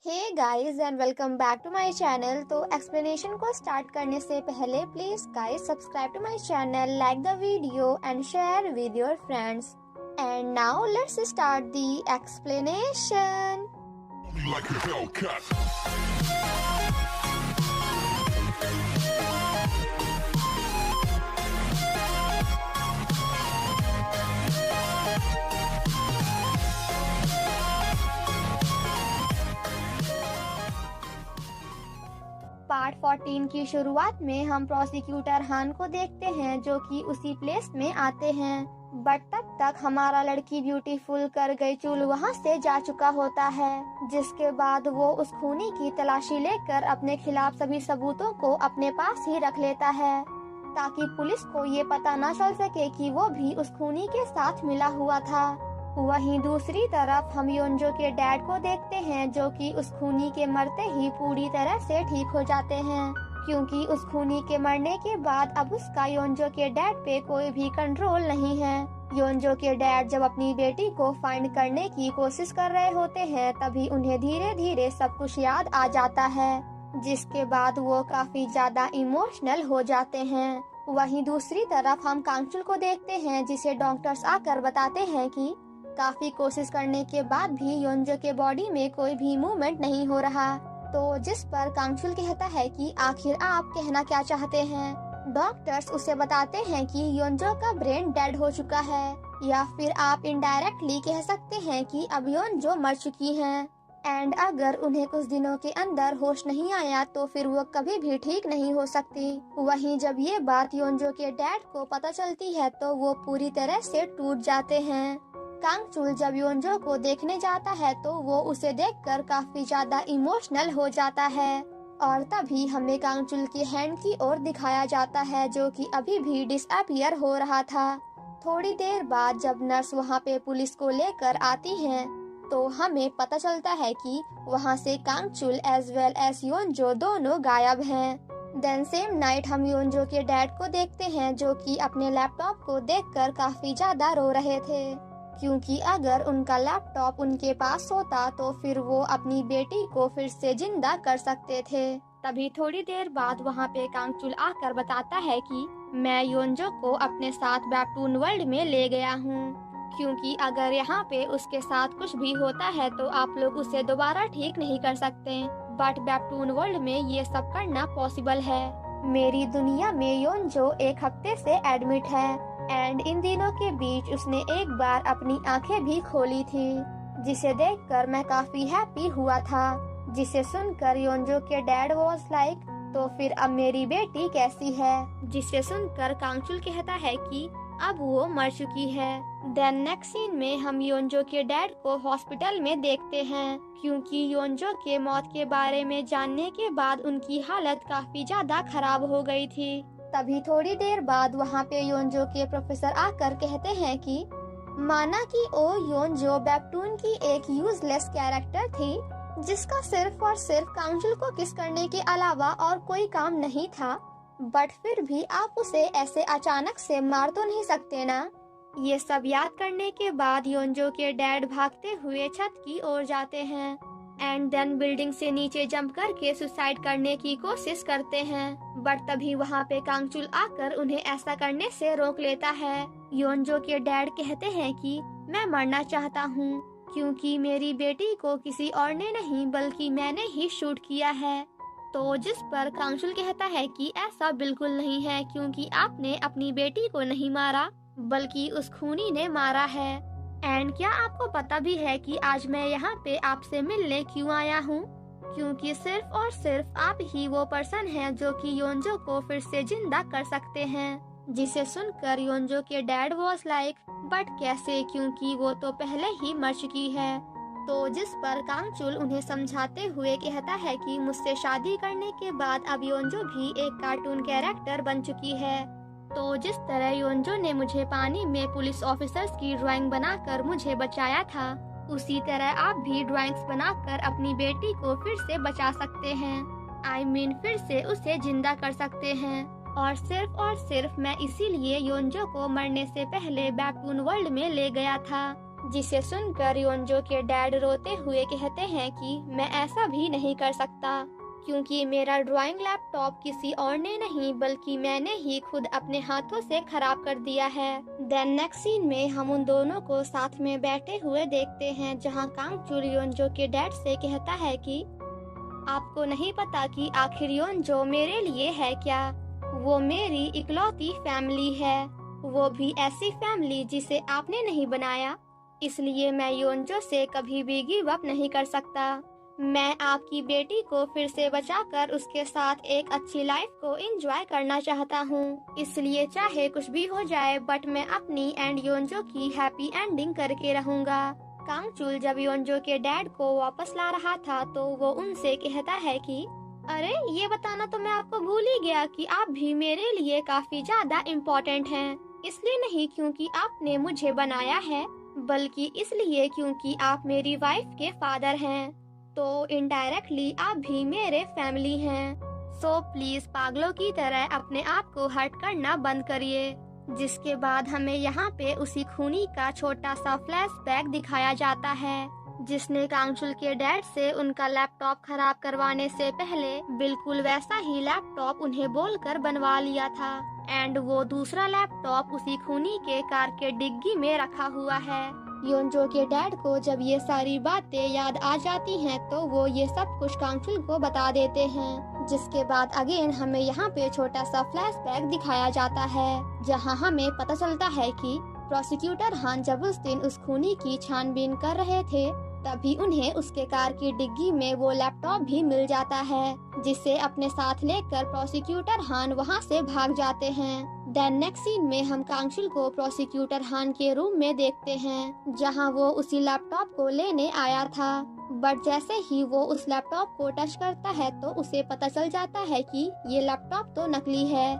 Hey guys and welcome back to my channel. तो explanation को start करने से पहले please guys subscribe to my channel, like the video and share with your friends. And now let's start the explanation. Like a Hellcat. Part 14 की शुरुआत में हम prosecutor हान को देखते हैं जो कि उसी प्लेस में आते हैं, बट तब तक हमारा लड़की ब्यूटीफुल कर गई चूल वहां से जा चुका होता है, जिसके बाद वो उस खूनी की तलाशी लेकर अपने खिलाफ सभी सबूतों को अपने पास ही रख लेता है ताकि पुलिस को ये पता न चल सके कि वो भी उस खूनी के साथ मिला हुआ था। वहीं दूसरी तरफ हम योंजो के डैड को देखते हैं जो कि उस खूनी के मरते ही पूरी तरह से ठीक हो जाते हैं, क्योंकि उस खूनी के मरने के बाद अब उसका योंजो के डैड पे कोई भी कंट्रोल नहीं है। योंजो के डैड जब अपनी बेटी को फाइंड करने की कोशिश कर रहे होते हैं तभी उन्हें धीरे धीरे सब कुछ याद आ जाता है, जिसके बाद वो काफी ज्यादा इमोशनल हो जाते हैं। वहीं दूसरी तरफ हम कांगचुल को देखते हैं जिसे डॉक्टर्स आकर बताते हैं कि काफी कोशिश करने के बाद भी योंजो के बॉडी में कोई भी मूवमेंट नहीं हो रहा। तो जिस पर कांगचुल कहता है कि आखिर आप कहना क्या चाहते हैं। डॉक्टर्स उसे बताते हैं कि योंजो का ब्रेन डेड हो चुका है, या फिर आप इनडायरेक्टली कह सकते हैं कि अब योंजो मर चुकी हैं। एंड अगर उन्हें कुछ दिनों के अंदर होश नहीं आया तो फिर वो कभी भी ठीक नहीं हो सकती। वहीं जब ये बात योंजो के डैड को पता चलती है तो वो पूरी तरह से टूट जाते हैं। कांगचुल जब योंजो को देखने जाता है तो वो उसे देखकर काफी ज्यादा इमोशनल हो जाता है, और तभी हमें कांगचुल की हैंड की ओर दिखाया जाता है जो कि अभी भी डिसअपियर हो रहा था। थोड़ी देर बाद जब नर्स वहाँ पे पुलिस को लेकर आती हैं तो हमें पता चलता है कि वहाँ से कांगचुल एज वेल एज योंजो दोनों गायब हैं। देन सेम नाइट हम योंजो के डैड को देखते हैं जो कि अपने लैपटॉप को देखकर काफी ज्यादा रो रहे थे, क्योंकि अगर उनका लैपटॉप उनके पास होता तो फिर वो अपनी बेटी को फिर से जिंदा कर सकते थे। तभी थोड़ी देर बाद वहाँ पे कांगचुल आकर बताता है कि मैं योंजो को अपने साथ वेबटून वर्ल्ड में ले गया हूँ, क्योंकि अगर यहाँ पे उसके साथ कुछ भी होता है तो आप लोग उसे दोबारा ठीक नहीं कर सकते, बट वेबटून वर्ल्ड में ये सब करना पॉसिबल है। मेरी दुनिया में योंजो एक हफ्ते से एडमिट है एंड इन दिनों के बीच उसने एक बार अपनी आंखें भी खोली थी, जिसे देखकर मैं काफी हैप्पी हुआ था। जिसे सुनकर योंजो के डैड वाज लाइक, तो फिर अब मेरी बेटी कैसी है। जिसे सुनकर कांगचुल कहता है कि अब वो मर चुकी है। देन नेक्स्ट सीन में हम योंजो के डैड को हॉस्पिटल में देखते हैं, क्योंकि योंजो के मौत के बारे में जानने के बाद उनकी हालत काफी ज्यादा खराब हो गई थी। तभी थोड़ी देर बाद वहाँ पे योंजो के प्रोफेसर आकर कहते हैं कि माना कि ओ योंजो वेबटून की एक यूजलेस कैरेक्टर थी जिसका सिर्फ और सिर्फ कांगचुल को किस करने के अलावा और कोई काम नहीं था, बट फिर भी आप उसे ऐसे अचानक से मार तो नहीं सकते ना। ये सब याद करने के बाद योंजो के डैड भागते हुए छत की ओर जाते हैं एंड देन बिल्डिंग से नीचे जंप करके सुसाइड करने की कोशिश करते हैं, बट तभी वहाँ पे कांगचुल आकर उन्हें ऐसा करने से रोक लेता है। योंजो के डैड कहते हैं कि मैं मरना चाहता हूँ, क्योंकि मेरी बेटी को किसी और ने नहीं बल्कि मैंने ही शूट किया है। तो जिस पर कांगचुल कहता है कि ऐसा बिल्कुल नहीं है, क्योंकि आपने अपनी बेटी को नहीं मारा बल्कि उस खूनी ने मारा है। एंड क्या आपको पता भी है कि आज मैं यहाँ पे आपसे मिलने क्यों आया हूँ, क्योंकि सिर्फ और सिर्फ आप ही वो पर्सन हैं जो कि योंजो को फिर से जिंदा कर सकते हैं। जिसे सुनकर योंजो के डैड वाज लाइक, बट कैसे, क्योंकि वो तो पहले ही मर चुकी है। तो जिस पर कांगचुल उन्हें समझाते हुए कहता है कि मुझसे शादी करने के बाद अब योंजो भी एक कार्टून कैरेक्टर बन चुकी है। तो जिस तरह योंजो ने मुझे पानी में पुलिस ऑफिसर्स की ड्राइंग बनाकर मुझे बचाया था, उसी तरह आप भी ड्राइंग्स बनाकर अपनी बेटी को फिर से बचा सकते हैं। आई मीन फिर से उसे जिंदा कर सकते हैं। और सिर्फ मैं इसीलिए योंजो को मरने से पहले वेबटून वर्ल्ड में ले गया था, जिसे सुनकर योंजो के डैड रोते हुए कहते हैं कि मैं ऐसा भी नहीं कर सकता क्योंकि मेरा ड्राइंग लैपटॉप किसी और ने नहीं बल्कि मैंने ही खुद अपने हाथों से खराब कर दिया है। देन नेक्स्ट सीन में हम उन दोनों को साथ में बैठे हुए देखते हैं जहां कांगचुल योंजो के डैड से कहता है कि आपको नहीं पता कि आखिर योंजो मेरे लिए है क्या। वो मेरी इकलौती फैमिली है, वो भी ऐसी फैमिली जिसे आपने नहीं बनाया। इसलिए मैं योंजो से कभी भी गिव अप नहीं कर सकता। मैं आपकी बेटी को फिर से बचाकर उसके साथ एक अच्छी लाइफ को एंजॉय करना चाहता हूँ। इसलिए चाहे कुछ भी हो जाए बट मैं अपनी एंड योंजो की हैप्पी एंडिंग करके रहूँगा। कांगचुल जब योंजो के डैड को वापस ला रहा था तो वो उनसे कहता है कि अरे ये बताना तो मैं आपको भूल ही गया कि आप भी मेरे लिए काफी ज्यादा इम्पोर्टेंट हैं। इसलिए नहीं क्योंकि आपने मुझे बनाया है बल्कि इसलिए क्योंकि आप मेरी वाइफ के फादर हैं। तो इनडायरेक्टली आप भी मेरे फैमिली हैं। सो प्लीज पागलों की तरह अपने आप को हर्ट करना बंद करिए। जिसके बाद हमें यहाँ पे उसी खूनी का छोटा सा फ्लैशबैक दिखाया जाता है जिसने कांगचुल के डैड से उनका लैपटॉप खराब करवाने से पहले बिल्कुल वैसा ही लैपटॉप उन्हें बोलकर बनवा लिया था एंड वो दूसरा लैपटॉप उसी खूनी के कार के डिग्गी में रखा हुआ है। योंजो के डैड को जब ये सारी बातें याद आ जाती हैं तो वो ये सब कुछ कांगचुल को बता देते हैं। जिसके बाद अगेन हमें यहाँ पे छोटा सा फ्लैशबैक दिखाया जाता है जहाँ हमें पता चलता है कि प्रोसिक्यूटर हान जब उस दिन उस खूनी की छानबीन कर रहे थे तभी उन्हें उसके कार की डिग्गी में वो लैपटॉप भी मिल जाता है जिसे अपने साथ लेकर प्रोसिक्यूटर हान वहाँ से भाग जाते हैं। देन नेक्स्ट सीन में हम कांगचुल को प्रोसिक्यूटर हान के रूम में देखते हैं जहाँ वो उसी लैपटॉप को लेने आया था बट जैसे ही वो उस लैपटॉप को टच करता है तो उसे पता चल जाता है कि ये लैपटॉप तो नकली है।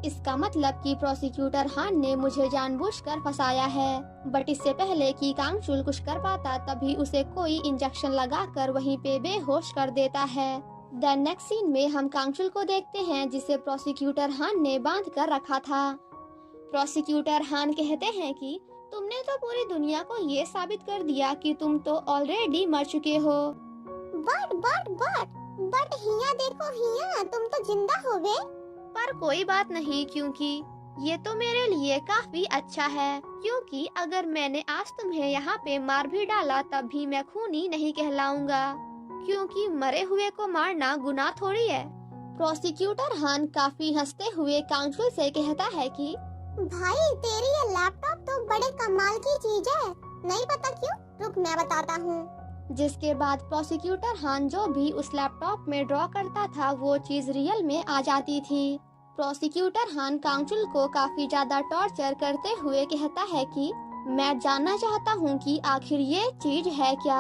इसका मतलब कि प्रोसिक्यूटर हान ने मुझे जानबूझकर फंसाया है। बट इससे पहले कि कांगचुल कुछ कर पाता तभी उसे कोई इंजेक्शन लगाकर वहीं पे बेहोश कर देता है। देन नेक्स्ट सीन में हम कांगचुल को देखते हैं जिसे प्रोसिक्यूटर हान ने बांध कर रखा था। प्रोसिक्यूटर हान कहते हैं कि तुमने तो पूरी दुनिया को ये साबित कर दिया कि तुम तो ऑलरेडी मर चुके हो। बट हिया देखो हिया, तुम तो जिंदा हो गए। पर कोई बात नहीं क्योंकि ये तो मेरे लिए काफी अच्छा है क्योंकि अगर मैंने आज तुम्हें यहाँ पे मार भी डाला तब भी मैं खूनी नहीं कहलाऊंगा क्योंकि मरे हुए को मारना गुनाह थोड़ी है। प्रोसिक्यूटर हान काफी हंसते हुए कांगचुल से कहता है कि भाई तेरी ये लैपटॉप तो बड़े कमाल की चीज है, नहीं पता क्यों, रुक मैं बताता हूँ। जिसके बाद प्रोसिक्यूटर हान जो भी उस लैपटॉप में ड्रॉ करता था वो चीज रियल में आ जाती थी। प्रोसिक्यूटर हान कांगचुल को काफी ज्यादा टॉर्चर करते हुए कहता है कि मैं जानना चाहता हूँ कि आखिर ये चीज है क्या।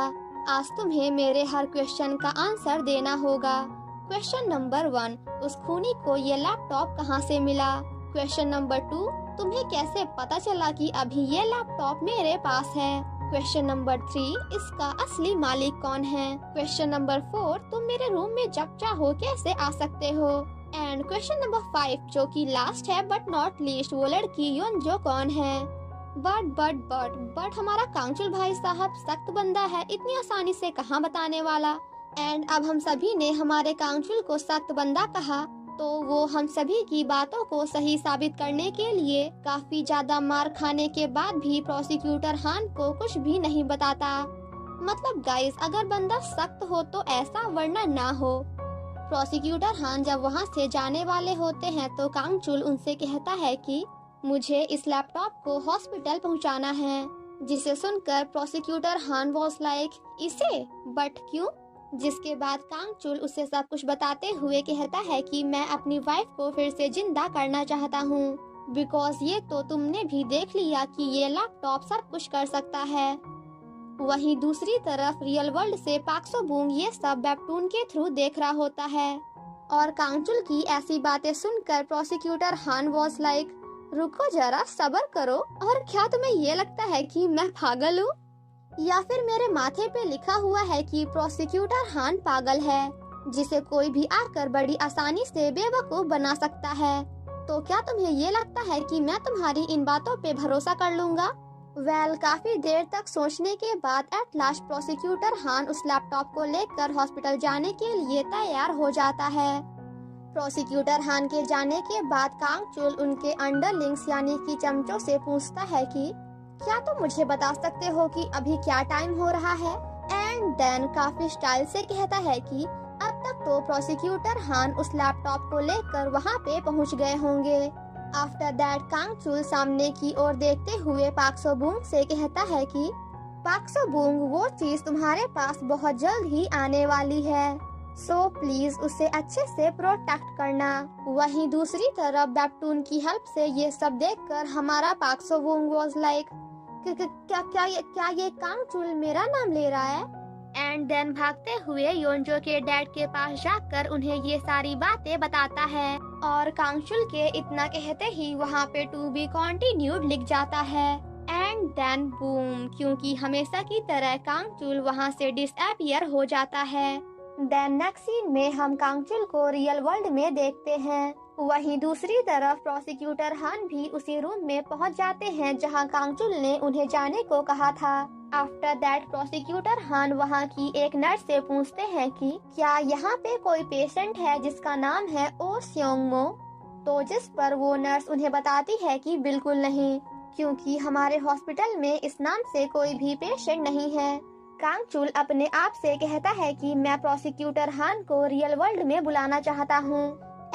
आज तुम्हें मेरे हर क्वेश्चन का आंसर देना होगा। क्वेश्चन नंबर 1, उस खूनी को ये लैपटॉप कहाँ से मिला। क्वेश्चन नंबर 2, तुम्हें कैसे पता चला कि अभी ये लैपटॉप मेरे पास है। क्वेश्चन नंबर 3, इसका असली मालिक कौन है। क्वेश्चन नंबर 4, तुम मेरे रूम में जब चाहो कैसे आ सकते हो। एंड क्वेश्चन नंबर 5 जो कि लास्ट है बट नॉट लीस्ट, वो लड़की योंजो कौन है। बट हमारा कांगचुल भाई साहब सख्त बंदा है, इतनी आसानी से कहाँ बताने वाला। एंड अब हम सभी ने हमारे कांगचुल को सख्त बंदा कहा तो वो हम सभी की बातों को सही साबित करने के लिए काफी ज्यादा मार खाने के बाद भी प्रोसिक्यूटर हान को कुछ भी नहीं बताता। मतलब गाइस, अगर बंदा सख्त हो तो ऐसा, वरना ना हो। प्रोसिक्यूटर हान जब वहाँ से जाने वाले होते हैं तो कांगचुल उनसे कहता है कि मुझे इस लैपटॉप को हॉस्पिटल पहुँचाना है। जिसे सुनकर प्रोसिक्यूटर हान वॉज लाइक, इसे, बट क्यों। जिसके बाद कांगचुल उसे सब कुछ बताते हुए कहता है कि मैं अपनी वाइफ को फिर से जिंदा करना चाहता हूँ बिकॉज ये तो तुमने भी देख लिया कि ये लैपटॉप सब कुछ कर सकता है। वहीं दूसरी तरफ रियल वर्ल्ड से पाक सो बूंग ये सब वेबटून के थ्रू देख रहा होता है और कांगचुल की ऐसी बातें सुनकर प्रोसिक्यूटर हान वॉज लाइक, रुको जरा, सब्र करो। और क्या तुम्हें ये लगता है कि मैं पागल हूँ या फिर मेरे माथे पे लिखा हुआ है कि प्रोसिक्यूटर हान पागल है जिसे कोई भी आकर बड़ी आसानी से बेवकूफ बना सकता है। तो क्या तुम्हें ये लगता है कि मैं तुम्हारी इन बातों पे भरोसा कर लूँगा। काफी देर तक सोचने के बाद एट लास्ट प्रोसिक्यूटर हान उस लैपटॉप को लेकर हॉस्पिटल जाने के लिए तैयार हो जाता है। प्रोसिक्यूटर हान के जाने के बाद कांगचुल उनके अंडरलिंग्स यानी कि चमचों से पूछता है कि क्या तुम मुझे बता सकते हो कि अभी क्या टाइम हो रहा है। एंड देन काफी स्टाइल से कहता है कि अब तक तो प्रोसिक्यूटर हान उस लैपटॉप को लेकर वहाँ पे पहुँच गए होंगे। आफ्टर दैट कांगचुल सामने की ओर देखते हुए पाक सो बूंग से कहता है कि पाक सो बूंग, वो चीज तुम्हारे पास बहुत जल्द ही आने वाली है, सो प्लीज उसे अच्छे से प्रोटेक्ट करना। वहीं दूसरी तरफ बेप्टून की हेल्प से ये सब देखकर हमारा पाक सो बूंग वाज लाइक क्या ये कांगचुल मेरा नाम ले रहा है। एंड देन भागते हुए योंजो के डैड के पास जाकर उन्हें ये सारी बातें बताता है और कांगचुल के इतना कहते ही वहाँ पे टू बी कॉन्टिन्यूड लिख जाता है। एंड देन बूम, क्योंकि हमेशा की तरह कांगचुल वहाँ से डिसअपियर हो जाता है। देन नेक्स्ट सीन में हम कांगचुल को रियल वर्ल्ड में देखते हैं। वहीं दूसरी तरफ प्रोसिक्यूटर हान भी उसी रूम में पहुंच जाते हैं जहां कांगचुल ने उन्हें जाने को कहा था। आफ्टर दैट प्रोसिक्यूटर हान वहां की एक नर्स से पूछते हैं कि क्या यहाँ पे कोई पेशेंट है जिसका नाम है ओ स्योंगमो, तो जिस पर वो नर्स उन्हें बताती है कि बिल्कुल नहीं, क्योंकि हमारे हॉस्पिटल में इस नाम से कोई भी पेशेंट नहीं है। कांगचुल अपने आप से कहता है कि मैं प्रोसिक्यूटर हान को रियल वर्ल्ड में बुलाना चाहता हूँ।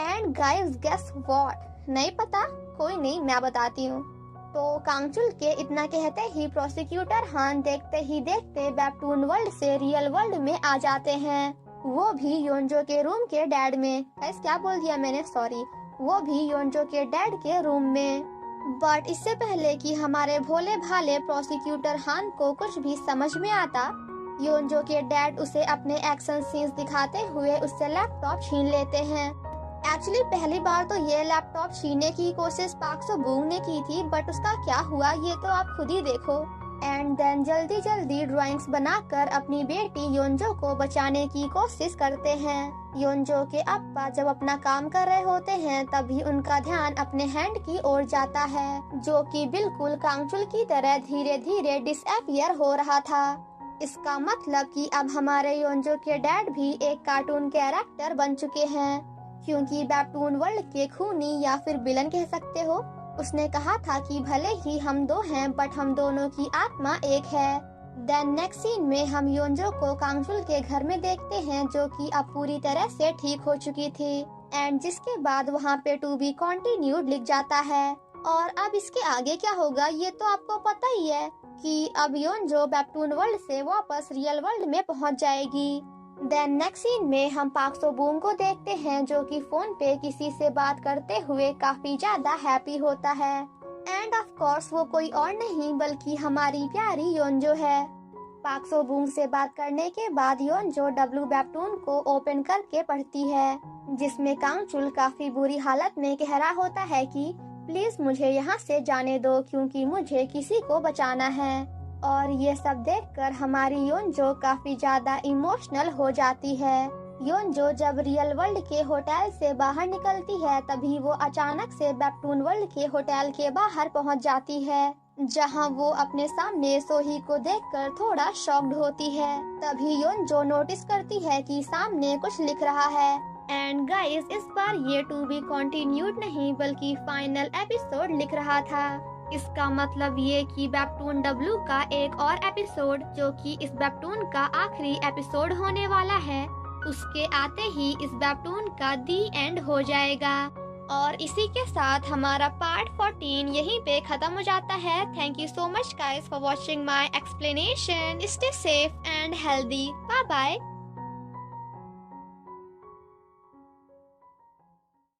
एंड गाइस गेस व्हाट, नहीं पता, कोई नहीं, मैं बताती हूँ। तो कांगचुल के इतना कहते ही प्रोसिक्यूटर हान देखते ही देखते बेप्टून वर्ल्ड से रियल वर्ल्ड में आ जाते हैं, वो भी योंजो के रूम के डैड में। गाइस क्या बोल दिया मैंने, सॉरी, वो भी योंजो के डैड के रूम में। बट इससे पहले कि हमारे भोले भाले प्रोसिक्यूटर हान को कुछ भी समझ में आता, योंजो के डैड उसे अपने एक्शन सीन्स दिखाते हुए उससे लैपटॉप छीन लेते हैं। एक्चुअली पहली बार तो ये लैपटॉप छीनने की कोशिश पाक सो बूंग ने की थी, बट उसका क्या हुआ ये तो आप खुद ही देखो। एंड देन जल्दी जल्दी ड्राइंग्स बनाकर अपनी बेटी योंजो को बचाने की कोशिश करते हैं। योंजो के अप्पा जब अपना काम कर रहे होते हैं तभी उनका ध्यान अपने हैंड की ओर जाता है, जो कि बिल्कुल कांगचुल की तरह धीरे धीरे डिसअपियर हो रहा था। इसका मतलब कि अब हमारे योंजो के डैड भी एक कार्टून कैरेक्टर बन चुके हैं, क्योंकि बेप्टून वर्ल्ड के खूनी या फिर विलन कह सकते हो। उसने कहा था कि भले ही हम दो हैं बट हम दोनों की आत्मा एक है। देन नेक्स्ट सीन में हम योंजो को कांगचुल के घर में देखते हैं, जो कि अब पूरी तरह से ठीक हो चुकी थी। एंड जिसके बाद वहाँ पे टू बी कॉन्टिन्यूड लिख जाता है। और अब इसके आगे क्या होगा ये तो आपको पता ही है कि अब योंजो बेप्टून वर्ल्ड से वापस रियल वर्ल्ड में पहुँच जाएगी। देन नेक्स्ट सीन में हम पाक सो बूंग को देखते हैं, जो कि फोन पे किसी से बात करते हुए काफी ज्यादा हैप्पी होता है। एंड ऑफ कोर्स वो कोई और नहीं बल्कि हमारी प्यारी योंजो है। पाक सो बूंग से बात करने के बाद योंजो डब्लू बेप्टून को ओपन करके पढ़ती है, जिसमें कांगचुल काफी बुरी हालत में कह रहा होता है कि प्लीज मुझे यहाँ से जाने दो क्योंकि मुझे किसी को बचाना है। और ये सब देखकर हमारी योंजो काफी ज्यादा इमोशनल हो जाती है। योंजो जब रियल वर्ल्ड के होटल से बाहर निकलती है तभी वो अचानक से बेप्टून वर्ल्ड के होटल के बाहर पहुंच जाती है, जहां वो अपने सामने सोही को देखकर थोड़ा शॉक्ड होती है। तभी योंजो नोटिस करती है कि सामने कुछ लिख रहा है। एंड गाइस इस बार ये टू बी कॉन्टिन्यूड नहीं बल्कि फाइनल एपिसोड लिख रहा था। इसका मतलब ये कि बेप्टून डब्लू का एक और एपिसोड, जो कि इस बेप्टून का आखिरी एपिसोड होने वाला है, उसके आते ही इस बेप्टून का दी एंड हो जाएगा। और इसी के साथ हमारा पार्ट 14 यहीं पे खत्म हो जाता है। Thank you so much guys for watching my explanation. Stay safe and healthy. Bye bye.